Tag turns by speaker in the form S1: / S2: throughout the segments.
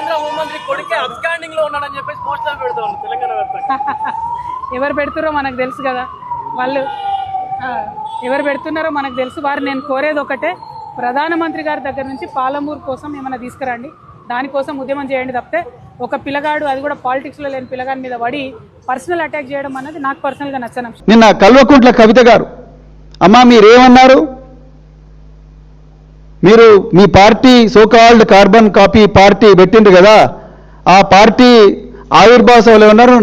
S1: కేంద్ర హోంమంత్రి కొడుకే అబ్స్కాండింగ్ లో ఉన్నాడని చెప్పేసి పోస్టర్ పెడుతోంది తెలంగాణ వ్యాప్తంగా.
S2: ఎవరు పెడుతున్నారో మనకు తెలుసు కదా, వాళ్ళు ఎవరు పెడుతున్నారో మనకు తెలుసు. వారు నేను కోరేది ఒకటే, ప్రధానమంత్రి గారి దగ్గర నుంచి పాలమూరు కోసం ఏమైనా తీసుకురండి, దానికోసం ఉద్యమం చేయండి తప్పితే ఒక పిల్లగాడు, అది కూడా పాలిటిక్స్లో లేని పిల్లగాడి మీద పడి పర్సనల్ అటాక్ చేయడం అనేది నాకు పర్సనల్గా నచ్చను.
S3: నిన్న కల్వకుంట్ల కవిత గారు, అమ్మా మీరేమన్నారు, మీరు మీ party so called carbon copy party పెట్టిండ్రు కదా, ఆ పార్టీ ఆవిర్భావ సభలో ఉన్నారు,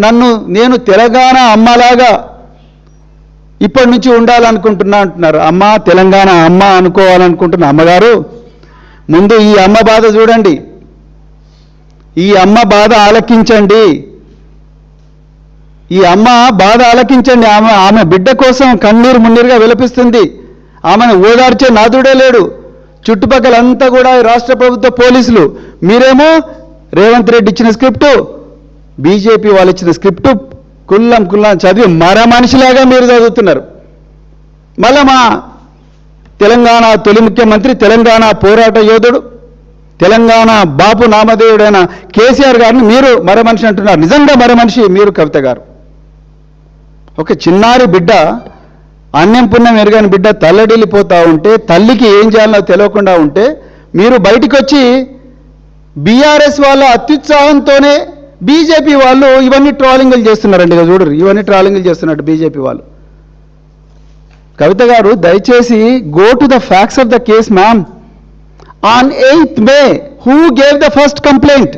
S3: నేను తెలంగాణ అమ్మలాగా ఇప్పటి నుంచి ఉండాలనుకుంటున్నా అంటున్నారు. అమ్మ తెలంగాణ అమ్మ అనుకోవాలనుకుంటున్న అమ్మగారు, ముందు ఈ అమ్మ బాధ చూడండి, ఈ అమ్మ బాధ ఆలకించండి, ఈ అమ్మ బాధ ఆలకించండి. ఆమె బిడ్డ కోసం కన్నీరు మున్నీరుగా విలపిస్తుంది. ఆమెను ఓదార్చే నాదుడే లేడు. చుట్టుపక్కలంతా కూడా రాష్ట్ర ప్రభుత్వ పోలీసులు, మీరేమో రేవంత్ రెడ్డి ఇచ్చిన స్క్రిప్టు, బీజేపీ వాళ్ళు ఇచ్చిన స్క్రిప్టు కుల్లం చదివి మర మనిషిలాగా మీరు చదువుతున్నారు. మళ్ళా మా తెలంగాణ తొలి ముఖ్యమంత్రి, తెలంగాణ పోరాట యోధుడు, తెలంగాణ బాపు నామధేయుడైన కేసీఆర్ గారిని మీరు మర మనిషి అంటున్నారు. నిజంగా మర మనిషి మీరు కవిత గారు. ఒక చిన్నారి బిడ్డ, అన్నం పుణ్యం ఎరగని బిడ్డ తల్లడిల్లిపోతూ ఉంటే, తల్లికి ఏం చేయాలో తెలియకుండా ఉంటే, మీరు బయటికి వచ్చి బీఆర్ఎస్ వాళ్ళ అత్యుత్సాహంతోనే బీజేపీ వాళ్ళు ఇవన్నీ ట్రాలింగ్లు చేస్తున్నారండి. ఇక చూడరు, ఇవన్నీ ట్రాలింగ్లు చేస్తున్నట్టు బీజేపీ వాళ్ళు. కవిత గారు దయచేసి go to the facts of the case ma'am. On 8th May, who gave the first complaint?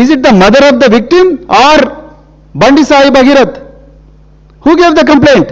S3: Is it the mother of the victim or Bandi Sai Bhagirath? Who gave the complaint?